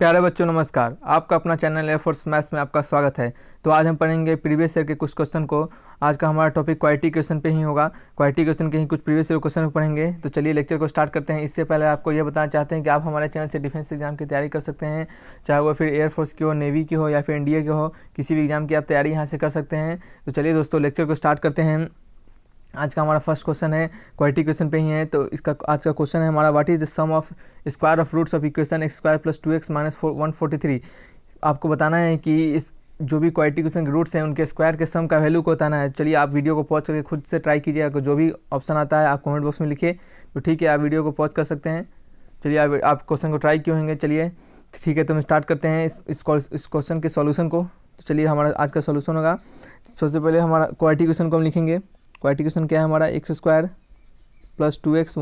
प्यारे बच्चों नमस्कार। आपका अपना चैनल एयरफोर्स मैथ्स में आपका स्वागत है। तो आज हम पढ़ेंगे प्रीवियस ईयर के कुछ क्वेश्चन को। आज का हमारा टॉपिक क्वालिटी क्वेश्चन पे ही होगा। क्वालिटी क्वेश्चन के ही कुछ प्रीवियस ईयर क्वेश्चन पढ़ेंगे। तो चलिए लेक्चर को स्टार्ट करते हैं। इससे पहले आपको ये बताना चाहते हैं कि आप हमारे चैनल से डिफेंस एग्जाम की तैयारी कर सकते हैं, चाहे वो फिर एयरफोर्स की हो, नेवी की हो या फिर इंडिया की हो, किसी भी एग्जाम की आप तैयारी यहाँ से कर सकते हैं। तो चलिए दोस्तों लेक्चर को स्टार्ट करते हैं। आज का हमारा फर्स्ट क्वेश्चन है, क्वालिटी क्वेश्चन पे ही है। तो इसका आज का क्वेश्चन है हमारा, what is the sum of square of roots of equation X square plus 2x minus 143। आपको बताना है कि इस जो भी क्वालिटी क्वेश्चन के रूट्स हैं उनके स्क्वायर के सम का वैल्यू को बताना है। चलिए आप वीडियो को पॉज करके खुद से ट्राई कीजिए। अगर जो भी ऑप्शन आता है आप कमेंट बॉक्स में लिखिए, तो ठीक है आप वीडियो को पॉज कर सकते हैं। चलिए आप क्वेश्चन को ट्राई किए होंगे। चलिए ठीक है, तो हम स्टार्ट करते हैं इस क्वेश्चन के सॉल्यूशन को। तो चलिए हमारा आज का सॉल्यूशन होगा, सबसे पहले हमारा क्वालिटी क्वेश्चन को हम लिखेंगे। क्वालिटी क्वेश्चन क्या है हमारा, X square plus 2x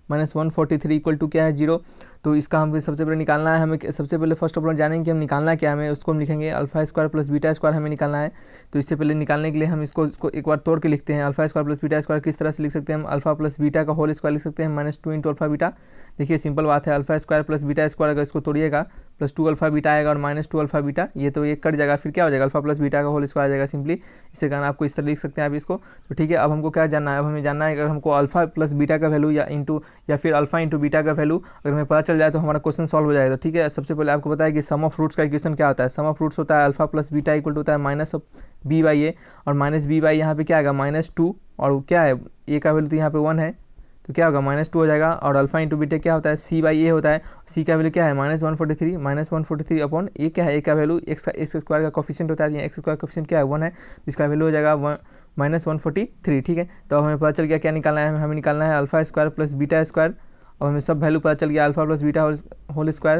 minus 143 equal to क्या है 0। तो इसका हमें सबसे पहले निकालना है। हमें सबसे पहले फर्स्ट ऑफ ऑल जानेंगे कि हम निकालना क्या हमें, उसको हम लिखेंगे alpha square plus beta square हमें निकालना है। तो इससे पहले निकालने के लिए हम इसको एक बार तोड़ के लिखते हैं। Alpha square plus beta square किस तरह से लिख सकते हैं हम, अल्फा प्लस बीटा का होल स्क्वायर लिख सकते हैं माइनस 2 इंटू अल्फा बीटा। देखिए सिंपल बात है, alpha square plus beta square अगर इसको तोड़िएगा प्लस 2 अल्फा बीटा आएगा और माइनस 2 अल्फा बीटा, ये तो ये कट जाएगा, फिर क्या हो जाएगा अल्फा प्लस बीटा का होल स्क्वायर आ जाएगा सिंपली। इससे कारण आपको इस तरह लिख सकते हैं आप इसको। तो ठीक है, अब हमको क्या जानना है, अब हमें जानना है अगर हमको अल्फा प्लस बीटा का वैल्यू या फिर अल्फा इंटू बीटा का वैल्यू अगर हमें पता चल जाए तो हमारा क्वेश्चन सॉल्व हो जाएगा। तो ठीक है, सबसे पहले आपको पता है कि सम ऑफ रूट्स का इक्वेशन क्या होता है। सम ऑफ रूट्स होता है alpha plus beta equal to होता है minus of B by A, और माइनस बी बाई यहाँ पे क्या आएगा -2, और क्या है ए का वैल्यू तो यहाँ पे 1 है, तो क्या होगा -2 हो जाएगा। और अल्फा इंटू बीटा क्या होता है, सी बाई ए होता है, सी का वैल्यू क्या है -143 अपॉन ए क्या है, ए का वैल्यू एक्स स्क्वायर का कोफिशिएंट होता है, एक्स स्क्वायर कोफिशिएंट क्या है 1 है, इसका वैल्यू हो जाएगा -143। ठीक है, तो हमें पता चल गया क्या निकालना है, हमें निकालना है alpha square plus beta square. और हमें सब वैल्यू पता चल गया, alpha plus beta whole square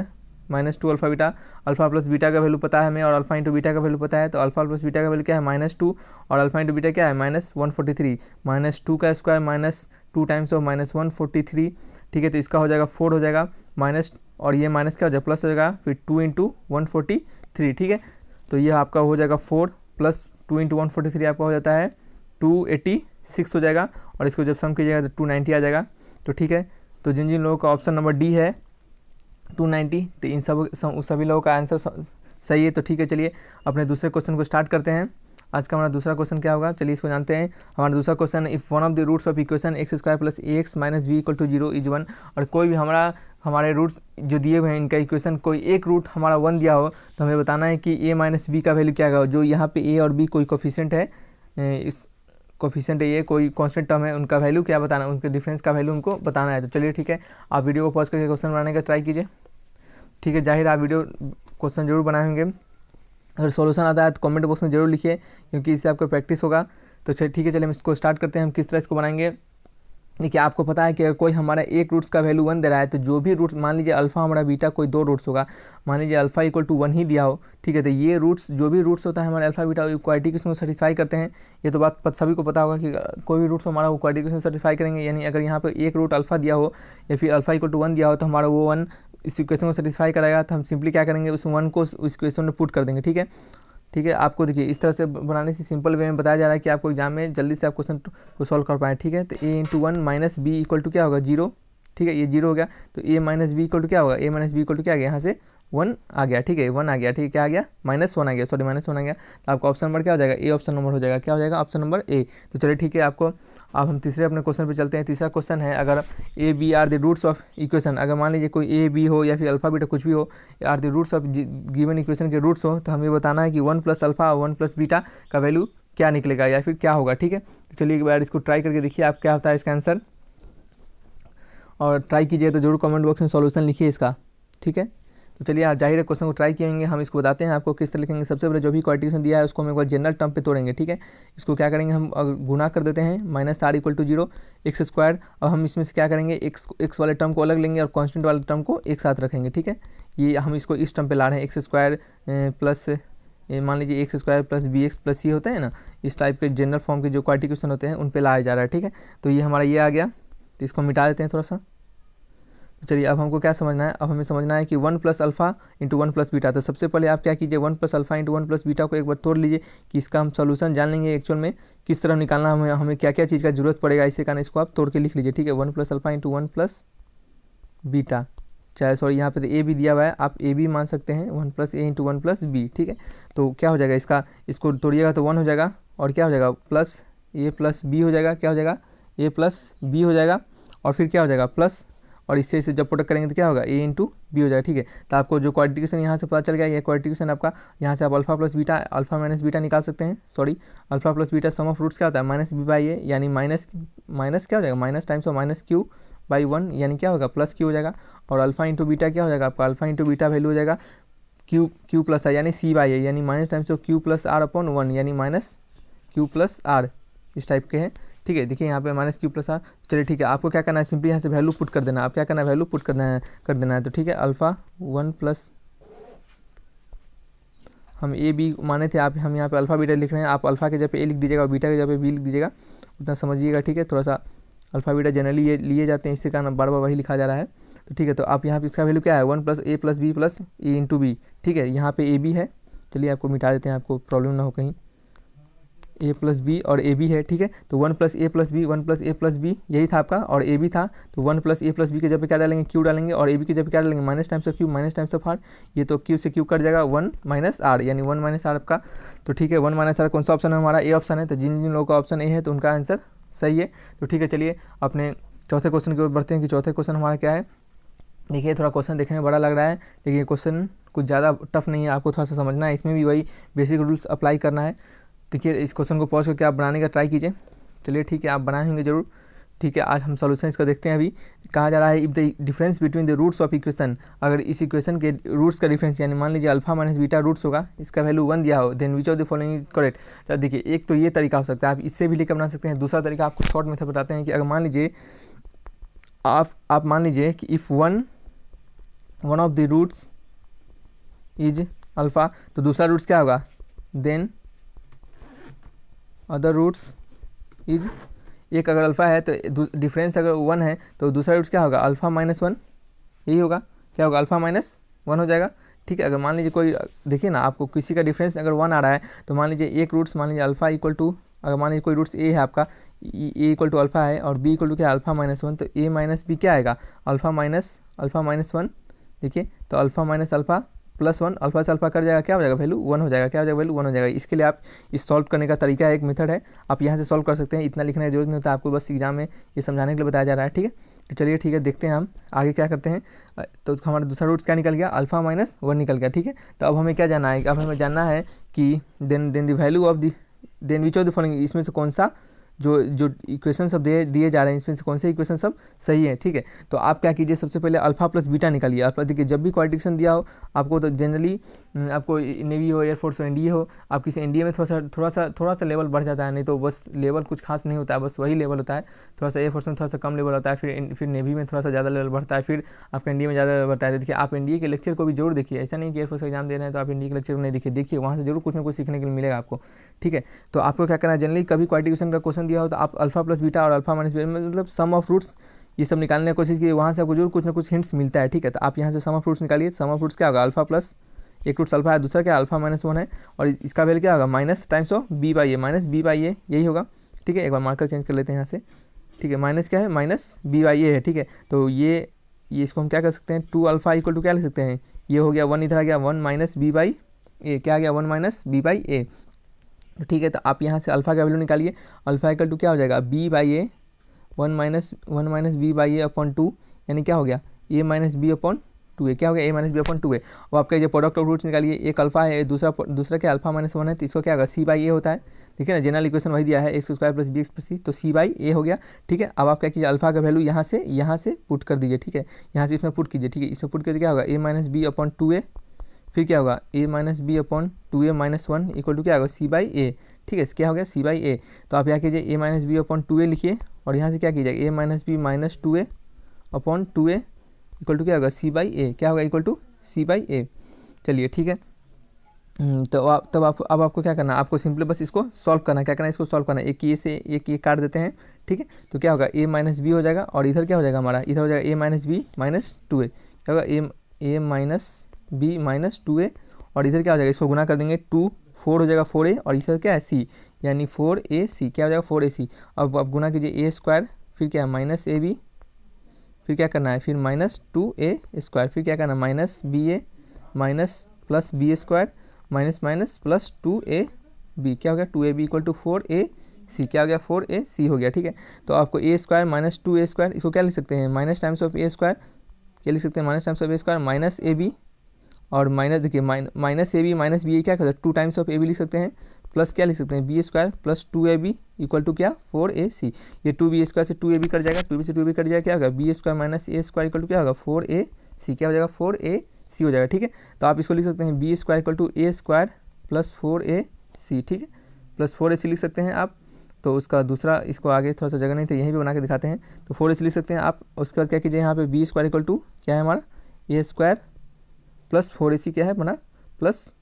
-2 alpha beta, alpha plus beta का वैल्यू पता है हमें और अल्फा इंटू बीटा का वैल्यू पता है। तो अल्फा प्लस बीटा का वैल्यू क्या है -2 और अल्फा इंटू बीटा क्या है -143, -2 का स्क्वायर -2 टाइम्स ऑफ -143। ठीक है, तो इसका हो जाएगा 4 हो जाएगा माइनस, और ये माइनस क्या हो जाएगा प्लस हो जाएगा, फिर 2 इंटू 143। ठीक है, तो ये आपका हो जाएगा 4 प्लस 2 इंटू 143 आपका हो जाता है 286 हो जाएगा, और इसको जब सम कीजिएगा तो 290 आ जाएगा। तो ठीक है, तो जिन जिन लोगों का ऑप्शन नंबर डी है 290, तो इन सभी लोगों का आंसर सही है। तो ठीक है, चलिए अपने दूसरे क्वेश्चन को स्टार्ट करते हैं। आज का हमारा दूसरा क्वेश्चन क्या होगा, चलिए इसको जानते हैं। हमारा दूसरा question, if one of the roots of equation X square plus A X minus B equal to 0 is 1। और कोई भी हमारे रूट्स जो दिए हुए हैं इनका इक्वेशन कोई एक रूट हमारा 1 दिया हो, तो हमें बताना है कि ए माइनस बी का वैल्यू क्या होगा। जो यहाँ पे ए और बी कोई कोफिशिएंट है, इस कोफिशिएंट है ये कोई कांस्टेंट टर्म है, उनका वैल्यू क्या बताना है, उनके डिफरेंस का वैल्यू उनको बताना है। तो चलिए ठीक है, आप वीडियो को पॉज करके क्वेश्चन बनाने का ट्राई कीजिए। ठीक है, जाहिर आप वीडियो क्वेश्चन जरूर बनाएंगे। अगर सॉल्यूशन आता है तो कमेंट बॉक्स में जरूर लिखिए, क्योंकि इससे आपका प्रैक्टिस होगा। तो चलिए ठीक है, चलिए हम इसको स्टार्ट करते हैं। हम किस तरह इसको बनाएंगे, देखिए आपको पता है कि अगर कोई हमारा एक रूट्स का वैल्यू 1 दे रहा है, तो जो भी रूट्स, मान लीजिए अल्फा हमारा बीटा कोई 2 रूट्स होगा, मान लीजिए अल्फा इक्वल टू 1 ही दिया हो। ठीक है, तो ये रूट्स जो भी रूट्स होता है हमारे अल्फा बीटा क्वालिटी को सेटिस्फाई करते हैं। ये तो बात सभी को पता होगा कि कोई भी रूट्स हमारा वो क्वालिटी को सेटिस्फाई करेंगे। यानी अगर यहाँ पर एक रूट अल्फा दिया हो या फिर अल्फा इक्वल टू 1 दिया हो, तो हमारा वो 1 इस इक्वेशन को सेटिस्फाई कराएगा। तो हम सिंपली क्या करेंगे, उस 1 को उस इक्वेशन में पुट कर देंगे। ठीक है, ठीक है, आपको देखिए इस तरह से बनाने से सिंपल वे में बताया जा रहा है कि आपको एग्जाम में जल्दी से आप क्वेश्चन को सॉल्व कर पाएँ। ठीक है, तो a into 1 minus B equal to क्या होगा 0। ठीक है, ये 0 हो गया, तो a minus B equal to क्या होगा, a minus B equal to क्या आ गया, यहाँ से 1 आ गया। ठीक है, 1 आ गया। ठीक है, क्या आ गया -1 आ गया, सॉरी -1 आ गया। तो आपका ऑप्शन नंबर क्या हो जाएगा, ए ऑप्शन नंबर हो जाएगा। क्या हो जाएगा, ऑप्शन नंबर ए। तो चलिए ठीक है, आपको अब हम तीसरे अपने क्वेश्चन पे चलते हैं। तीसरा क्वेश्चन है, अगर a b are the roots of equation, अगर मान लीजिए कोई ए बी हो या फिर अल्फा बीटा कुछ भी हो, are the roots of given equation के रूट्स हो, तो हमें बताना है कि 1 प्लस अल्फा 1 प्लस बीटा का वैल्यू क्या निकलेगा या फिर क्या होगा। ठीक है, तो चलिए एक बार इसको ट्राई करके देखिए आप क्या होता है इसका आंसर, और ट्राई कीजिए तो जरूर कमेंट बॉक्स में सॉल्यूशन लिखिए इसका। ठीक है, तो चलिए आप जाहिर है क्वेश्चन को ट्राई किएंगे। हम इसको बताते हैं आपको किस तरह लिखेंगे। सबसे पहले जो भी क्वांटिफिकेशन दिया है उसको हम एक बार जनरल टर्म पे तोड़ेंगे। ठीक है, इसको क्या करेंगे, हम गुना कर देते हैं -r equal to 0 x square. अब हम इसमें से क्या करेंगे, एक्स वाले टर्म को अलग लेंगे और कॉन्स्टेंट वाले टर्म को एक साथ रखेंगे। ठीक है, ये हम इसको इस टर्म पे ला रहे हैं, एक्स स्क्वायर प्लस मान लीजिए X square plus B X plus C होते हैं ना, इस टाइप के जनरल फॉर्म के जो क्वांटिफिकेशन होते हैं उन पे लाया जा रहा है। ठीक है, तो ये हमारा ये आ गया, तो इसको मिटा देते हैं थोड़ा सा। तो चलिए अब हमको क्या समझना है, अब हमें समझना है कि 1 plus alpha into 1 plus beta. तो सबसे पहले आप क्या कीजिए, 1 plus alpha into 1 plus beta को एक बार तोड़ लीजिए कि इसका हम सोल्यूशन जान लेंगे एक्चुअल में किस तरह निकालना, हमें क्या क्या चीज़ का जरूरत पड़ेगा। इसी कारण इसको आप तोड़ के लिख लीजिए। ठीक है, 1 plus alpha into 1 plus beta. चाहे सॉरी यहाँ पे तो ए भी दिया हुआ है, आप ए भी मान सकते हैं, 1 + a × 1 + b, ठीक है। तो क्या हो जाएगा इसका, इसको तोड़िएगा तो 1 हो जाएगा, और क्या हो जाएगा प्लस a + b हो जाएगा, क्या हो जाएगा a + b हो जाएगा, और फिर क्या हो जाएगा प्लस, और इससे इसे जब प्रोडक्ट करेंगे तो क्या होगा a × b हो जाएगा, ठीक है। तो आपको जो क्वाड्रेटिक यहाँ से पता चल गया, ये क्वाड्रेटिक आपका यहाँ से आप अल्फा + बीटा अल्फा - बीटा निकाल सकते हैं, sorry alpha + beta sum of roots क्या होता है -b/a, यानी माइनस क्या हो जाएगा माइनस टाइम्स ऑफ -q/1, यानी क्या होगा प्लस q हो जाएगा, और अल्फा × बीटा क्या हो जाएगा आपका, अल्फा × बीटा वैल्यू हो जाएगा q + r, यानी c/a, यानी minus times of q + r/1, यानी -q + r, इस टाइप के हैं, ठीक है। देखिए यहाँ पे -q + r, चलिए ठीक है। आपको क्या करना है, सिंपली यहाँ से वैल्यू पुट कर देना है, आप क्या करना है वैल्यू पुट कर देना है, तो ठीक है। अल्फा 1 + हम a b माने थे, आप हम यहाँ पे अल्फा बीटा लिख रहे हैं, आप अल्फा के जगह पे a लिख दीजिएगा और बीटा के जगह पे b लिख दीजिएगा, उतना समझिएगा, ठीक है। थोड़ा सा अल्फा बीटा जनरली ये लिए जाते हैं, इसके कारण बार बार वही लिखा जा रहा है, तो ठीक है। तो आप यहाँ पे इसका वैल्यू क्या है 1 + a + b + a × b, ठीक है। यहाँ पे a b है, चलिए आपको मिटा देते हैं, आपको प्रॉब्लम ना हो कहीं, a + b और a b है, ठीक है। तो 1 + a + b 1 + a + b यही था आपका, और a b था, तो 1 + a + b के जगह पे क्या डालेंगे q डालेंगे, और a b के जगह पे क्या डालेंगे minus times of q minus times of r, ये तो q से q कट जाएगा 1 - r, यानी 1 - r आपका, तो ठीक है 1 - r कौन सा ऑप्शन है हमारा, ए ऑप्शन है। तो जिन जिन लोगों का ऑप्शन ए है तो उनका आंसर सही है, तो ठीक है। चलिए अपने चौथे क्वेश्चन की ओर बढ़ते हैं कि चौथे क्वेश्चन हमारा क्या है। देखिए थोड़ा क्वेश्चन देखने में बड़ा लग रहा है, लेकिन ये क्वेश्चन कुछ ज़्यादा टफ नहीं है, आपको थोड़ा सा समझना है, इसमें भी वही बेसिक रूल्स अप्लाई करना है। देखिए इस क्वेश्चन को पॉज करके आप बनाने का ट्राई कीजिए, चलिए ठीक है, आप बनाए होंगे जरूर, ठीक है। आज हम सॉल्यूशन इसका देखते हैं। अभी कहा जा रहा है if the difference between the roots of equation, अगर इस इक्वेशन के रूट्स का डिफरेंस, यानी मान लीजिए अल्फा - बीटा रूट्स होगा, इसका वैल्यू 1 दिया हो, then which of the following is correct. तो देखिए एक तो ये तरीका हो सकता है, आप इससे भी लेकर बना सकते हैं। दूसरा तरीका आपको शॉर्ट मेथड बताते हैं कि अगर मान लीजिए आप मान लीजिए कि if one of the roots is alpha, तो दूसरा रूट्स क्या होगा, देन अदर रूट्स इज, एक अगर अल्फा है तो डिफरेंस अगर 1 है तो दूसरा रूट्स क्या होगा अल्फा -1, यही होगा, क्या होगा अल्फा -1 हो जाएगा, ठीक है। अगर मान लीजिए कोई, देखिए ना आपको किसी का डिफरेंस अगर 1 आ रहा है, तो मान लीजिए एक रूट्स, मान लीजिए अल्फा इक्वल टू, अगर मान लीजिए कोई रूट्स ए है आपका, ए इक्वल टू अल्फा है और बी इक्वल टू क्या है अल्फा -1, तो ए - बी क्या आएगा अल्फा -1, देखिए तो अल्फा - अल्फा +1, अल्फा से अल्फा कर जाएगा, क्या हो जाएगा वैल्यू 1 हो जाएगा, क्या हो जाएगा वैल्यू 1 हो जाएगा। इसके लिए आप इस सॉल्व करने का तरीका है, एक मेथड है, आप यहाँ से सॉल्व कर सकते हैं, इतना लिखने की जरूरत नहीं होता, आपको बस एग्जाम में ये समझाने के लिए बताया जा रहा है, ठीक है। तो चलिए ठीक है, देखते हैं हम आगे क्या करते हैं। तो हमारा दूसरा रूट्स क्या निकल गया, अल्फा -1 निकल गया, ठीक है। तो अब हमें क्या जानना है, अब हमें जानना है कि then the value of the, then which of the following, इसमें से कौन सा जो इक्वेशन सब दिए जा रहे हैं, इसमें से कौन से इक्वेशन सब सही है, ठीक है। तो आप क्या कीजिए, सबसे पहले अल्फा + बीटा निकालिए। अल्फा देखिए जब भी क्वाड्रेटिक्शन दिया हो आपको, तो जनरली आपको नेवी हो, एयरफोर्स हो, एनडीए हो, आप किसी एनडीए में थोड़ा सा लेवल बढ़ जाता है, नहीं तो बस लेवल कुछ खास नहीं होता है, बस वही लेवल होता है, थोड़ा सा एयरफोर्स में थोड़ा सा कम लेवल होता है, फिर नेवी में थोड़ा सा ज़्यादा लेवल बढ़ता है, फिर आपका एनडीए में ज़्यादा लेवल बढ़ता है। तो देखिए आप एनडीए के लेक्चर को भी जरूर देखिए, ऐसा नहीं कि एयरफोर्स का एग्जाम दे रहे हैं तो आप एनडीए के लेक्चर को नहीं देखिए, वहाँ से जरूर कुछ ना कुछ सीखने के लिए मिलेगा आपको, ठीक है। तो आपको क्या करना है, जनरली कभी क्वाड्रेटिक्शन का क्वेश्चन दिया हो तो आप अल्फा + बीटा और अल्फा - बीटा मतलब सम ऑफ रूट्स ये सब निकालने की कोशिश कीजिए, वहाँ से आपको जरूर कुछ ना कुछ हिंट्स मिलता है, ठीक है। तो आप यहाँ से सम ऑफ रूट्स निकालिए, सम ऑफ रूट्स क्या होगा अल्फा प्लस एक रूट्स अल्फा है, दूसरा क्या अल्फा -1 है, और इसका वैल्यू क्या होगा minus times of b/a, -b/a यही होगा, ठीक है। एक बार मार्कर चेंज कर लेते हैं यहाँ से, ठीक है। माइनस क्या है, -b/a है, ठीक है। तो ये इसको हम क्या कर सकते हैं, 2 अल्फा इक्वल टू क्या लिख सकते हैं, ये हो गया 1, इधर आ गया 1 - b/a, क्या आ गया 1 - b/a, ठीक है। तो आप यहाँ से अल्फा का वैल्यू निकालिए, अल्फा इक्वल टू क्या हो जाएगा b/a 1 - b/a/2, यानी क्या हो गया a - b/2a, क्या हो गया a - b/2a। अब आपका जो प्रोडक्ट ऑफ रूट्स निकालिए, एक अल्फा है, दूसरा क्या अल्फा -1 है, तो इसको क्या होगा c/a होता है, ठीक है ना। जनरल इक्वेशन वही दिया है x² + bx + c, तो c/a हो गया, ठीक है। अब आप क्या कीजिए, अल्फा का वैल्यू यहाँ से पुट कर दीजिए, ठीक है, यहाँ से इसमें पुट कीजिए, ठीक है। इसमें पुट करके क्या होगा a - b/2a, फिर क्या होगा a - b/2a - 1 इक्वल टू क्या होगा c/a, ठीक है। क्या हो गया c/a। तो आप यहाँ कीजिए a - b/2a लिखिए, और यहाँ से क्या कीजिए a - b - 2a/2a equal to क्या होगा c/a, क्या होगा इक्वल टू c/a। चलिए ठीक है। तो अब आपको क्या करना है, आपको सिंपली बस इसको सॉल्व करना है, क्या करना है इसको सॉल्व करना है, एक ये से एक ये काट देते हैं, ठीक है। तो क्या होगा a - b हो जाएगा, और इधर क्या हो जाएगा हमारा, इधर हो जाएगा a - b - 2a, क्या होगा a - b - 2a, और इधर क्या हो जाएगा, इसको गुना कर देंगे 2 4 हो जाएगा 4a, और इधर क्या है c, यानी 4ac, क्या हो जाएगा 4ac। अब आप गुना कीजिए a², फिर क्या है -ab, फिर क्या करना है, फिर -2a² फिर क्या करना है, -ba minus plus b square minus minus plus 2ab क्या हो गया 2ab = 4ac क्या हो गया 4ac हो गया। ठीक है, तो आपको a² माइनस 2a² इसको क्या लिख सकते हैं, माइनस टाइम्स ऑफ a² क्या लिख सकते हैं, minus times of a² minus ab और माइनस देखिए माइनस ab माइनस बी क्या कर सकते हैं 2 टाइम्स ऑफ ab लिख सकते हैं, प्लस क्या लिख सकते हैं b² प्लस 2ab = क्या 4ac। ये 2b² से 2ab कट जाएगा, 2b से 2ab कट जाएगा, क्या होगा b² माइनस a² = क्या होगा 4ac क्या हो जाएगा 4ac हो जाएगा। ठीक है, तो आप इसको लिख सकते हैं b² = a² प्लस 4ac। ठीक है, प्लस 4ac लिख सकते हैं आप। तो उसका दूसरा, इसको आगे थोड़ा सा जगह नहीं था, यहीं पे बना के दिखाते हैं। तो 4ac लिख सकते हैं आप। उसके बाद क्या कीजिए, यहाँ पे b² = क्या है हमारा a² प्लस 4ac क्या है बना प्लस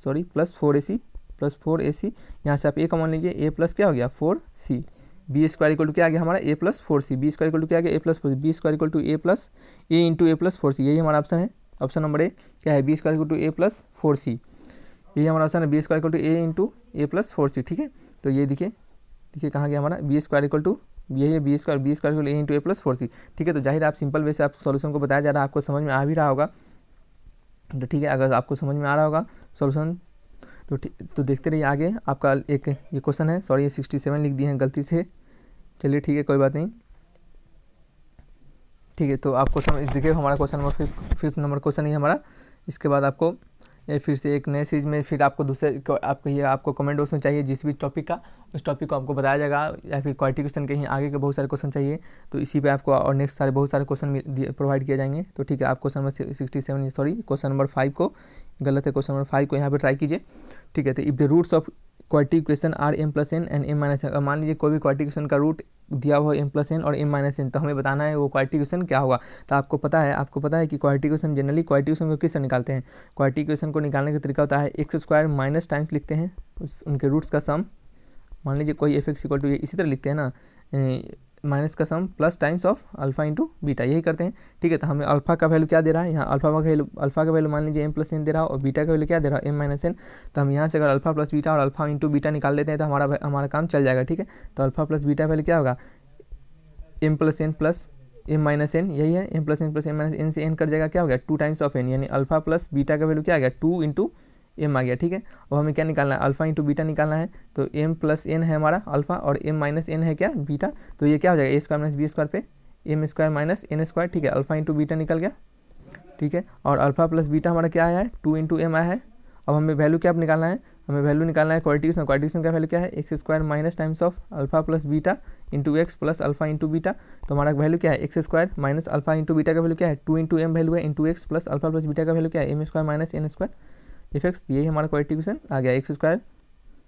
4ac यहाँ से आप a कॉमन लीजिए, a प्लस क्या हो गया 4c b² = क्या आ गया हमारा a प्लस 4c b² क्या आ गया a plus 4c b² = a plus a plus 4c यही हमारा ऑप्शन है। ऑप्शन नंबर ए क्या है b² = a प्लस 4c यही हमारा ऑप्शन है b² = a प्लस 4c। ठीक है, तो ये देखिए कहाँ गया हमारा b² = यही है b² = a प्लस 4c। ठीक है, तो जाहिर आप सिंपल वे से आप सॉल्यूशन को बताया जा रहा है, आपको समझ में आ भी रहा होगा। तो ठीक है, अगर आपको समझ में आ रहा होगा सॉल्यूशन तो देखते रहिए आगे। आपका एक ये क्वेश्चन है, सॉरी ये 67 लिख दिए हैं गलती से, चलिए ठीक है कोई बात नहीं। ठीक है, तो आपको देखिए हमारा question number fifth number question ही हमारा। इसके बाद आपको फिर से एक नए सीरीज में फिर आपको आपको कमेंट बॉक्स में चाहिए जिस भी टॉपिक का, उस टॉपिक को आपको बताया जाएगा, या फिर क्वालिटी क्वेश्चन कहीं आगे के बहुत सारे क्वेश्चन चाहिए तो इसी पे आपको और नेक्स्ट बहुत सारे क्वेश्चन प्रोवाइड किए जाएंगे। तो ठीक है, आप question number 67 sorry question number 5 को गलत है, क्वेश्चन नंबर 5 को यहाँ पे ट्राई कीजिए। ठीक है, तो if the roots of quality question are m+n and m-n, मान लीजिए कोई भी क्वालिटी क्वेश्चन का रूट दिया हुआ है m+n और m-n, तो हमें बताना है वो क्वालिटी क्वेश्चन क्या होगा। तो आपको पता है कि quality question generally quality question को किस तरह निकालते हैं। क्वालिटी क्वेश्चन को निकालने का तरीका होता है x² माइनस टाइम्स लिखते हैं उनके रूट्स का सम। मान लीजिए कोई f(x) = इसी तरह लिखते हैं ना, माइनस का sum plus times of alpha into beta, यही करते हैं। ठीक है, तो हमें अल्फा का वैल्यू क्या दे रहा है, यहाँ अल्फा का वैल्यू मान लीजिए m+n दे रहा है और बीटा का वैल्यू क्या दे रहा है m-n। तो हम यहाँ से अगर अल्फा प्लस बीटा और अल्फा इंटू बीटा निकाल लेते हैं तो हमारा काम चल जाएगा। ठीक है, तो अल्फा प्लस बीटा वैल्यू क्या होगा m+n प्लस m-n, यही है m+n प्लस m-n से n कट जाएगा, क्या हो गया 2 टाइम्स ऑफ n, यानी अल्फा प्लस बीटा का वैल्यू क्या आ गया 2 इंटू m आ गया। ठीक है, अब हमें क्या निकालना है, अल्फा इंटू बीटा निकालना है। तो m+n है हमारा अल्फा और m-n है क्या बीटा, तो ये क्या हो जाएगा a² माइनस b² पे m² माइनस n²। ठीक है, अल्फा इंटू बीटा निकल गया। ठीक है, और अल्फा प्लस बीटा हमारा क्या आया है 2 इंटू m आया है। अब हमें वैल्यू क्या निकालना है, हमें वैल्यू निकालना है क्वालिटी का वैल्यू क्या है x² minus times of alpha plus beta into x plus alpha into beta. तो हमारा वैल्यू क्या है x² minus alpha into beta का वैल्यू क्या है 2 इंटू m वैल्यू है into x plus alpha plus beta का वैल्यू क्या है m² माइनस n² f(x), यही हमारा क्वालिटी क्वेश्चन आ गया x²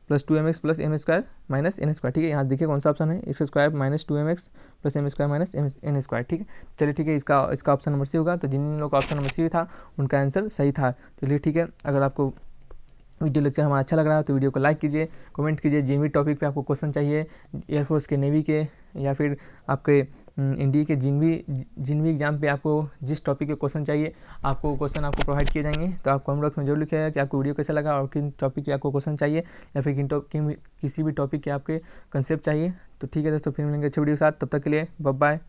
plus 2mx plus m² minus n²। ठीक है, यहाँ देखिए कौन सा ऑप्शन है x² minus 2mx plus m² minus n²। ठीक है, चलिए ठीक है, इसका ऑप्शन नंबर सी होगा। तो जिन लोगों का ऑप्शन नंबर सी था उनका आंसर सही था। चलिए ठीक है, अगर आपको वीडियो लेक्चर हमारा अच्छा लग रहा है तो वीडियो को लाइक कीजिए, कमेंट कीजिए जिन भी टॉपिक पे आपको क्वेश्चन चाहिए, एयरफोर्स के, नेवी के, या फिर आपके इंडिया के जिन भी एग्जाम पे आपको जिस टॉपिक के क्वेश्चन चाहिए आपको प्रोवाइड किए जाएंगे। तो आप कमेंट बॉक्स में जरूर लिखिएगा कि आपको वीडियो कैसा लगा और किन टॉपिक पे आपको क्वेश्चन चाहिए, या फिर किसी भी टॉपिक के आपके कंसेप्ट चाहिए। तो ठीक है दोस्तों, फिर मिलेंगे अच्छे वीडियो के साथ, तब तक के लिए बाय बाय।